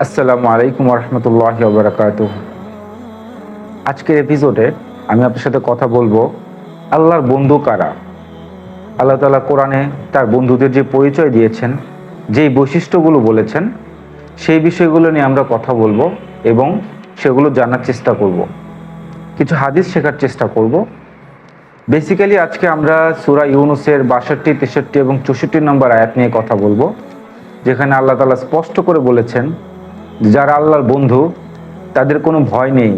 আসসালামু আলাইকুম রহমতুল্লাহি ওয়া বারাকাতুহু। আজকের এপিসোডে আমি আপনার সাথে কথা বলবো আল্লাহর বন্ধু কারা। আল্লাহ তাআলা কোরআনে তার বন্ধুদের যে পরিচয় দিয়েছেন, যেই বৈশিষ্ট্যগুলো বলেছেন, সেই বিষয়গুলো নিয়ে আমরা কথা বলবো এবং সেগুলো জানার চেষ্টা করব। কিছু হাদিস শেখার চেষ্টা করব। বেসিক্যালি আজকে আমরা সূরা ইউনূসের ৬২, ৬৩ এবং ৬৪ নম্বর আয়াত নিয়ে কথা বলবো, যেখানে আল্লাহ তাআলা স্পষ্ট করে বলেছেন যারা আল্লাহর বন্ধু তাদের কোনো ভয় নেই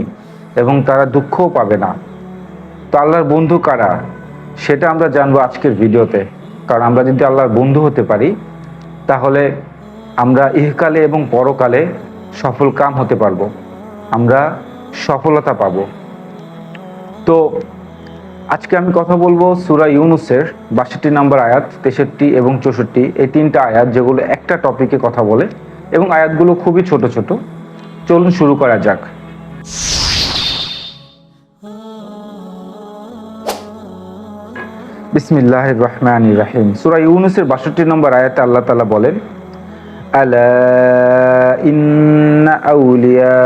এবং তারা দুঃখও পাবে না। তো আল্লাহর বন্ধু কারা সেটা আমরা জানবো আজকের ভিডিওতে। কারণ আমরা যদি আল্লাহর বন্ধু হতে পারি তাহলে আমরা ইহকালে এবং পরকালে সফল কাম হতে পারবো, আমরা সফলতা পাবো। তো আজকে আমি কথা বলবো সূরা ইউনূসের ৬২ নম্বর আয়াত, ৬৩ এবং ৬৪, এই তিনটা আয়াত যেগুলো একটা টপিকে কথা বলে এবং আয়াতগুলো খুবই ছোট ছোট। চলুন শুরু করা যাক। বিসমিল্লাহির রহমানির রহিম। সূরা ইউনূসের ৬২ নম্বর আয়াতে আল্লাহ তাআলা বলেন, আলা ইন্না আউলিয়া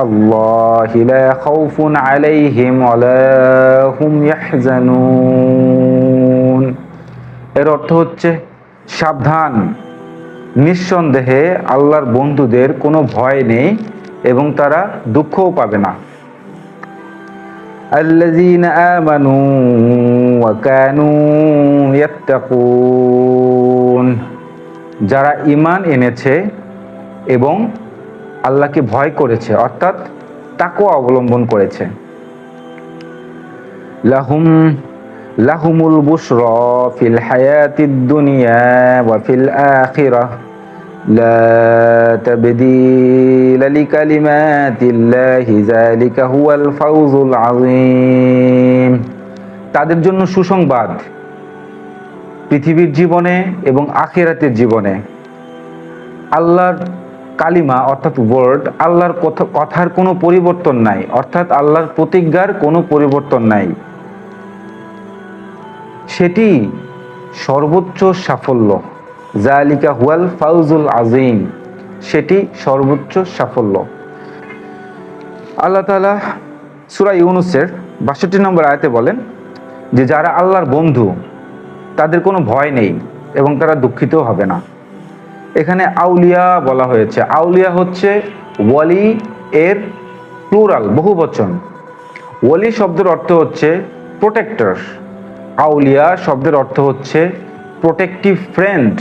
আল্লাহি লা খাউফুন আলাইহিম ওয়া লা হুম ইয়াহজানুন। এর অর্থ হচ্ছে সাবধান, নিঃসন্দেহে আল্লাহর বন্ধুদের কোনো ভয় নেই এবং তারা দুঃখও পাবে না। আল্লাযীনা আমানু ওয়া কানু ইয়াত্তাকুন, যারা ঈমান এনেছে এবং আল্লাহকে ভয় করেছে, অর্থাৎ তাকওয়া অবলম্বন করেছে। লাহুমুল বুশরা ফিল হায়াতিদ দুনিয়া ওয়া ফিল আখিরাহ লা তাবদীলা লিকালিমাতিল্লাহি যালিকা হুয়াল ফাওজুল আযীম। তাদের জন্য সুসংবাদ পৃথিবীর জীবনে এবং আখিরাতের জীবনে। আল্লাহর কালিমা অর্থাৎ ওয়ার্ড, আল্লাহর কথার কোনো পরিবর্তন নাই, অর্থাৎ আল্লাহর প্রতিজ্ঞার কোনো পরিবর্তন নাই। সেটি সর্বোচ্চ সাফল্য। যালিকা হুয়াল ফাওজুল আযীম, সেটি সর্বোচ্চ সাফল্য। আল্লাহ তাআলা সূরা ইউনূসের ৬২ নম্বর আয়াতে বলেন যে যারা আল্লাহর বন্ধু তাদের কোনো ভয় নেই এবং তারা দুঃখিতও হবে না। এখানে আউলিয়া বলা হয়েছে। আউলিয়া হচ্ছে ওয়ালি এর প্লুরাল, বহুবচন। ওয়ালি শব্দের অর্থ হচ্ছে প্রোটেক্টর। আউলিয়া শব্দের অর্থ হচ্ছে প্রোটেক্টিভ ফ্রেন্ড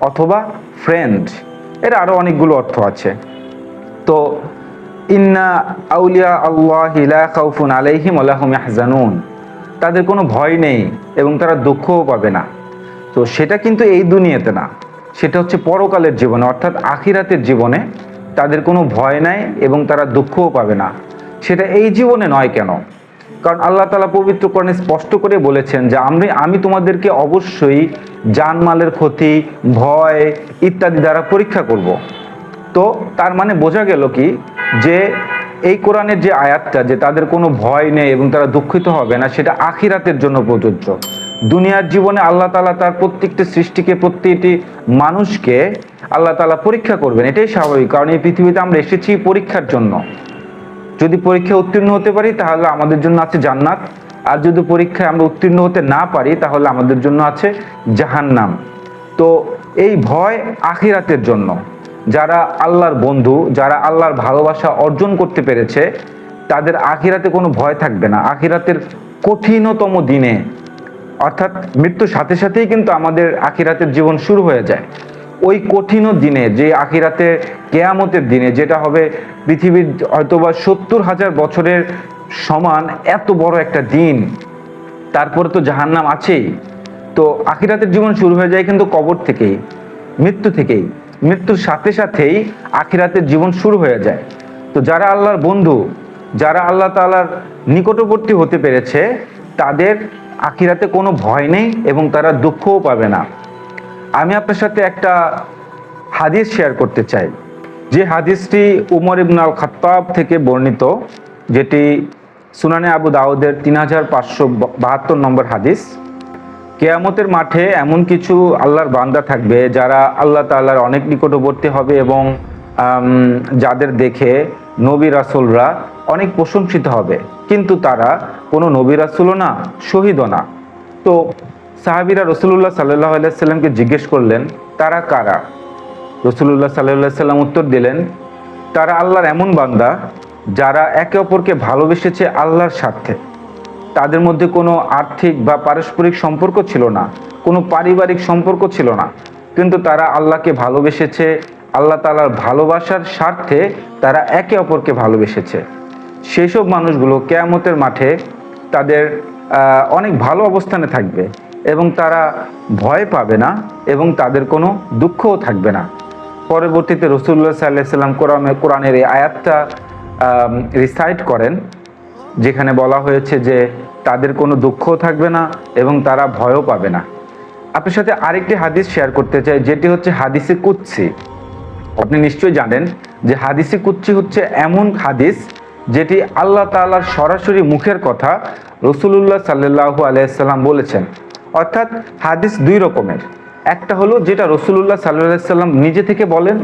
অথবা ফ্রেন্ড। এর আরও অনেকগুলো অর্থ আছে। তো ইন্না আউলিয়া আল্লাহি লা খাউফুন আলাইহিম ওয়া লা হুম ইয়াহজানুন, তাদের কোনো ভয় নেই এবং তারা দুঃখও পাবে না। তো সেটা কিন্তু এই দুনিয়াতে না, সেটা হচ্ছে পরকালের জীবনে, অর্থাৎ আখিরাতের জীবনে তাদের কোনো ভয় নাই এবং তারা দুঃখও পাবে না। সেটা এই জীবনে নয় কেন? কারণ আল্লাহ তাআলা পবিত্র কোরআনে স্পষ্ট করে বলেছেন যে আমি তোমাদেরকে অবশ্যই জানমালের ক্ষতি, ভয় ইত্যাদি দ্বারা পরীক্ষা করব। তো তার মানে বোঝা গেল কি যে এই কোরআনের যে আয়াতটা যে তাদের কোনো ভয় নেই এবং তারা দুঃখিত হবে না, সেটা আখিরাতের জন্য প্রযোজ্য। দুনিয়ার জীবনে আল্লাহ তাআলা তার প্রত্যেকটি সৃষ্টিকে, প্রত্যেকটি মানুষকে আল্লাহ তাআলা পরীক্ষা করবেন, এটাই স্বাভাবিক। কারণ এই পৃথিবীতে আমরা এসেছি পরীক্ষার জন্য। যদি পরীক্ষায় উত্তীর্ণ হতে পারি তাহলে আমাদের জন্য আছে জান্নাত, আর যদি পরীক্ষায় আমরা উত্তীর্ণ হতে না পারি তাহলে আমাদের জন্য আছে জাহান্নাম। তো এই ভয় আখিরাতের জন্য। যারা আল্লাহর বন্ধু, যারা আল্লাহর ভালোবাসা অর্জন করতে পেরেছে, তাদের আখিরাতে কোনো ভয় থাকবে না। আখিরাতের কঠিনতম দিনে, অর্থাৎ মৃত্যুর সাথে সাথেই কিন্তু আমাদের আখিরাতের জীবন শুরু হয়ে যায়। ওই কঠিন দিনে, যে আখিরাতে কিয়ামতের দিনে, যেটা হবে পৃথিবীর হয়তোবা ৭০,০০০ বছরের সমান এত বড় একটা দিন, তারপরে তো জাহান্নাম আছেই। তো আখিরাতের জীবন শুরু হয়ে যায় কিন্তু কবর থেকেই, মৃত্যু থেকেই। মৃত্যুর সাথে সাথেই আখিরাতের জীবন শুরু হয়ে যায়। তো যারা আল্লাহর বন্ধু, যারা আল্লাহ তাআলার নিকটবর্তী হতে পেরেছে, তাদের আখিরাতে কোনো ভয় নেই এবং তারা দুঃখও পাবে না। আমি আপনার সাথে একটা হাদিস শেয়ার করতে চাই, যে হাদিসটি উমর ইবনে আল খাত্তাব থেকে বর্ণিত, যেটি সুনানে আবু দাউদের ৩৫৭২ নম্বর হাদিস। কিয়ামতের মাঠে এমন কিছু আল্লাহর বান্দা থাকবে যারা আল্লাহ তাআলার অনেক নিকটবর্তী হবে এবং যাদের দেখে নবী রাসূলরা অনেক প্রশংসিত হবে, কিন্তু তারা কোনো নবী রাসূলও না, শহীদও না। তো সাহাবীরা রাসূলুল্লাহ সাল্লাল্লাহু আলাইহি ওয়াসাল্লামকে জিজ্ঞেস করলেন, তারা কারা? রাসূলুল্লাহ সাল্লাল্লাহু আলাইহি ওয়াসাল্লাম উত্তর দিলেন, তারা আল্লাহর এমন বান্দা যারা একে অপরকে ভালোবেসেছে আল্লাহর স্বার্থে। তাদের মধ্যে কোনো আর্থিক বা পারস্পরিক সম্পর্ক ছিল না, কোনো পারিবারিক সম্পর্ক ছিল না, কিন্তু তারা আল্লাহকে ভালোবেসেছে, আল্লাহ তাআলার ভালোবাসার স্বার্থে তারা একে অপরকে ভালোবেসেছে। সেই সব মানুষগুলো কিয়ামতের মাঠে তাদের অনেক ভালো অবস্থানে থাকবে এবং তারা ভয় পাবে না এবং তাদের কোনো দুঃখও থাকবে না। পরবর্তীতে রাসূলুল্লাহ সাল্লাল্লাহু আলাইহি ওয়াসাল্লাম কোরআনের এই আয়াতটা রিসাইট করেন, যেখানে বলা হয়েছে যে তাদের কোনো দুঃখও থাকবে না এবং তারা ভয়ও পাবে না। আপনার সাথে আরেকটি হাদিস শেয়ার করতে চাই, যেটি হচ্ছে হাদিসে কুদসি। আপনি নিশ্চয়ই জানেন যে হাদিসে কুদসি হচ্ছে এমন হাদিস যেটি আল্লাহ তাআলার সরাসরি মুখের কথা রাসূলুল্লাহ সাল্লাল্লাহু আলাইহি ওয়াসাল্লাম বলেছেন। অর্থাৎ হাদিস দুই রকমের, একটা হলো যেটা রাসূলুল্লাহ সাল্লাল্লাহু আলাইহি ওয়াসাল্লাম নিজে থেকে বলেন,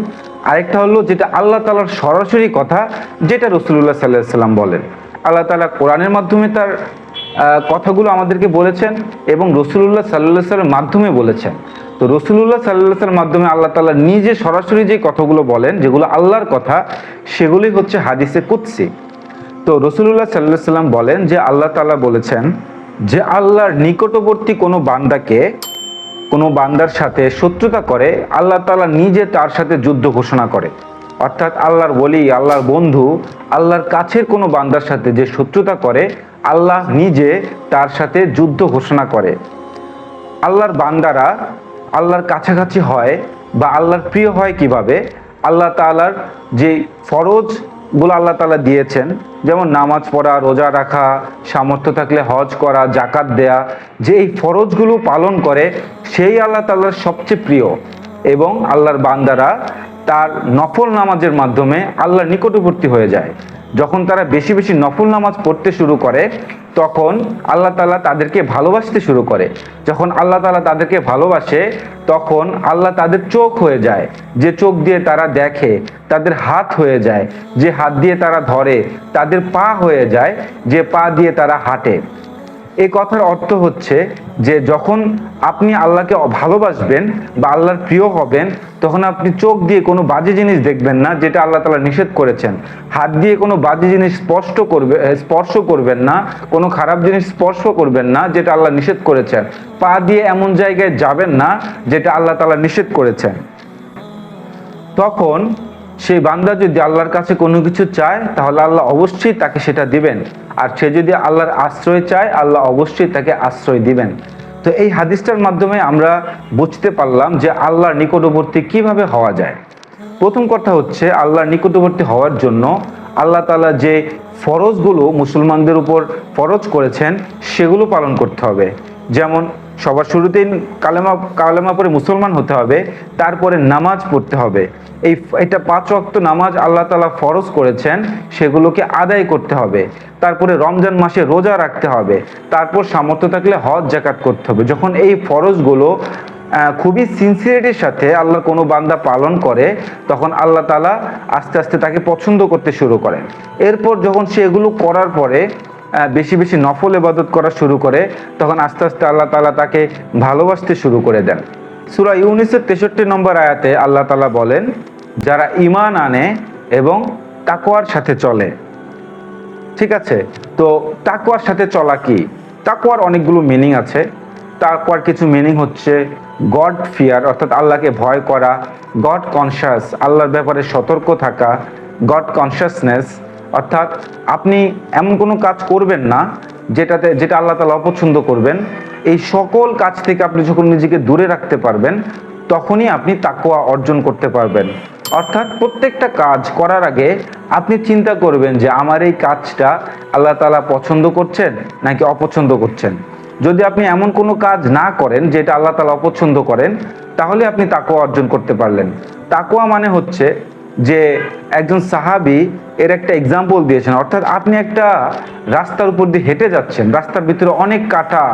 আরেকটা হলো যেটা আল্লাহ তাআলার সরাসরি কথা, যেটা রাসূলুল্লাহ সাল্লাল্লাহু আলাইহি ওয়াসাল্লাম বলেন। আল্লাহ তাআলা কোরআনের মাধ্যমে তার কথাগুলো আমাদেরকে বলেছেন এবং রাসূলুল্লাহ সাল্লাল্লাহু আলাইহি ওয়াসাল্লামের মাধ্যমে বলেছেন। তো রাসূলুল্লাহ সাল্লাল্লাহু আলাইহি ওয়াসাল্লামের মাধ্যমে আল্লাহ তাআলা নিজে সরাসরি যে কথাগুলো বলেন, যেগুলো আল্লাহর কথা, সেগুলোই হচ্ছে হাদিসে কুদসি। তো রাসূলুল্লাহ সাল্লাল্লাহু আলাইহি ওয়াসাল্লাম বলেন যে আল্লাহ তাআলা বলেছেন যে আল্লাহর নিকটবর্তী কোনো বান্দার সাথে শত্রুতা করে, আল্লাহ তাআলা নিজে তার সাথে যুদ্ধ ঘোষণা করে। অর্থাৎ আল্লাহর ওলি, আল্লাহর বন্ধু, আল্লাহর কাছের কোনো বান্দার সাথে যে শত্রুতা করে, আল্লাহ নিজে তার সাথে যুদ্ধ ঘোষণা করে। আল্লাহর বান্দারা আল্লাহর কাছাকাছি হয় বা আল্লাহর প্রিয় হয় কিভাবে? আল্লাহ তাআলার যে ফরজগুলো আল্লাহ তাআলা দিয়েছেন, যেমন নামাজ পড়া, রোজা রাখা, সামর্থ্য থাকলে হজ করা, জাকাত দেয়া, যে এই ফরজগুলো পালন করে, সেই আল্লাহ তাআলার সবচেয়ে প্রিয়। এবং আল্লাহর বান্দারা তার নফল নামাজের মাধ্যমে আল্লাহর নিকটবর্তী হয়ে যায়। যখন তারা বেশি বেশি নফল নামাজ পড়তে শুরু করে, তখন আল্লাহ তাআলা তাদেরকে ভালোবাসতে শুরু করে। যখন আল্লাহ তাআলা তাদেরকে ভালোবাসে, তখন আল্লাহ তাদের চোখ হয়ে যায়, যে চোখ দিয়ে তারা দেখে, তাদের হাত হয়ে যায়, যে হাত দিয়ে তারা ধরে, তাদের পা হয়ে যায়, যে পা দিয়ে তারা হাঁটে। এই কথার অর্থ হচ্ছে যে যখন আপনি আল্লাহকে ভালোবাসবেন বা আল্লাহর প্রিয় হবেন, তখন আপনি চোখ দিয়ে কোনো বাজে জিনিস দেখবেন না, যেটা আল্লাহ তাআলা নিষেধ করেছেন। হাত দিয়ে কোনো বাজে জিনিস স্পর্শ করবেন না, কোনো খারাপ জিনিস স্পর্শ করবেন না, যেটা আল্লাহ নিষেধ করেছেন। পা দিয়ে এমন জায়গায় যাবেন না যেটা আল্লাহ তাআলা নিষেধ করেছেন। তখন সেই বান্দা যদি আল্লাহর কাছে কোনো কিছু চায়, তাহলে আল্লাহ অবশ্যই তাকে সেটা দিবেন। আর সে যদি আল্লাহর আশ্রয় চায়, আল্লাহ অবশ্যই তাকে আশ্রয় দিবেন। তো এই হাদিসটার মাধ্যমে আমরা বুঝতে পারলাম যে আল্লাহর নিকটবর্তী কিভাবে হওয়া যায়। প্রথম কথা হচ্ছে, আল্লাহর নিকটবর্তী হওয়ার জন্য আল্লাহ তাআলা যে ফরজগুলো মুসলমানদের উপর ফরজ করেছেন, সেগুলো পালন করতে হবে। যেমন সবার শুরুতেই কালেমা পড়ে মুসলমান হতে হবে, তারপরে নামাজ পড়তে হবে। এটা 5 ওয়াক্ত নামাজ আল্লাহ তাআলা ফরজ করেছেন, সেগুলোকে আদায় করতে হবে। তারপরে রমজান মাসে রোজা রাখতে হবে। তারপর সামর্থ্য থাকলে হজ জাকাত করতে হবে। যখন এই ফরজগুলো খুবই সিনসিয়ারিটির সাথে আল্লাহর কোনো বান্দা পালন করে, তখন আল্লাহ তাআলা আস্তে আস্তে তাকে পছন্দ করতে শুরু করেন। এরপর যখন সে এগুলো করার পরে বেশি বেশি নফল ইবাদত করা শুরু করে, তখন আস্তে আস্তে আল্লাহ তাআলা তাকে ভালোবাসতে শুরু করে দেন। সূরা ইউনূসের 63 নম্বর আয়াতে আল্লাহ তাআলা বলেন, যারা ঈমান আনে এবং তাকওয়ার সাথে চলে। ঠিক আছে, তো তাকওয়ার সাথে চলা কি? তাকওয়ার অনেকগুলো মিনিং আছে। তাকওয়ার কিছু মিনিং হচ্ছে গড ফিয়ার, অর্থাৎ আল্লাহকে ভয় করা, গড কনশাস, আল্লাহর ব্যাপারে সতর্ক থাকা, গড কনশাসনেস, অর্থাৎ আপনি এমন কোনো কাজ করবেন না যেটা আল্লাহ তাআলা অপছন্দ করবেন। এই সকল কাজ থেকে আপনি যখন নিজেকে দূরে রাখতে পারবেন, তখনই আপনি তাকওয়া অর্জন করতে পারবেন। অর্থাৎ প্রত্যেকটা কাজ করার আগে আপনি চিন্তা করবেন যে আমার এই কাজটা আল্লাহ তাআলা পছন্দ করছেন নাকি অপছন্দ করছেন। যদি আপনি এমন কোনো কাজ না করেন যেটা আল্লাহ তাআলা অপছন্দ করেন, তাহলে আপনি তাকওয়া অর্জন করতে পারলেন। তাকওয়া মানে হচ্ছে যে একজন সাহাবী এর একটা এক্সাম্পল দিয়েছেন। অর্থাৎ আপনি একটা রাস্তার উপর দিয়ে হেঁটে যাচ্ছেন, রাস্তার ভিতরে অনেক কাঁটা,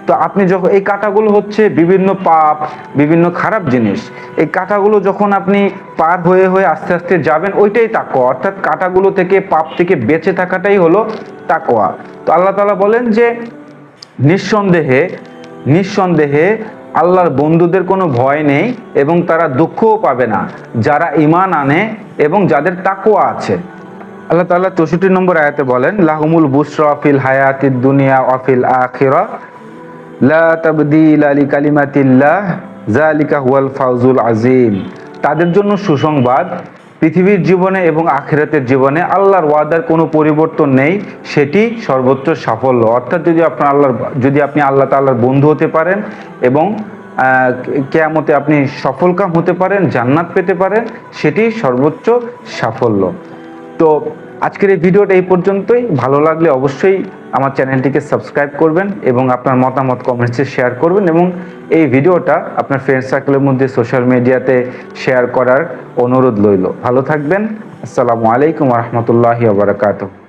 তো আপনি যখন এই কাঁটাগুলো হচ্ছে বিভিন্ন পাপ, বিভিন্ন খারাপ জিনিস, এই কাঁটাগুলো যখন আপনি পার হয়ে হয়ে আস্তে আস্তে যাবেন, ওইটাই তাকওয়া। অর্থাৎ কাঁটাগুলো থেকে, পাপ থেকে বেঁচে থাকাটাই হলো তাকওয়া। তো আল্লাহ তাআলা বলেন যে নিঃসন্দেহে নিঃসন্দেহে আল্লাহর বন্ধুদের কোনো ভয় নেই এবং তারা দুঃখও পাবে না যারা ঈমান আনে এবং যাদের তাকওয়া আছে। আল্লাহ তাআলা ৬৪ নম্বর আয়াতে বলেন, লাহুমুল বুশরা ফিল হায়াতিদ দুনিয়া ওয়া ফিল আখিরাহ লা তাবদীলা লিকালিমাতিল্লাহ যালিকা হুয়াল ফাউজুল আযীম। তাদের জন্য সুসংবাদ, পৃথিবীর জীবনে এবং আখিরাতের জীবনে আল্লাহর ওয়াদার কোনো পরিবর্তন নেই, সেটি সর্বোচ্চ সাফল্য। অর্থাৎ যদি আপনি আল্লাহ তাআলার বন্ধু হতে পারেন এবং কিয়ামতে আপনি সফলকাম হতে পারেন, জান্নাত পেতে পারেন, সেটি সর্বোচ্চ সাফল্য। তো আজকের এই ভিডিওটা এই পর্যন্তই। ভালো লাগলে অবশ্যই আমার চ্যানেলটিকে সাবস্ক্রাইব করবেন এবং আপনার মতামত কমেন্টসে শেয়ার করবেন, এবং এই ভিডিওটা আপনার ফ্রেন্ড সার্কেলের মধ্যে সোশ্যাল মিডিয়াতে শেয়ার করার অনুরোধ রইল। ভালো থাকবেন। আসসালামু আলাইকুম ওয়া রাহমাতুল্লাহি ওয়া বারাকাতুহু।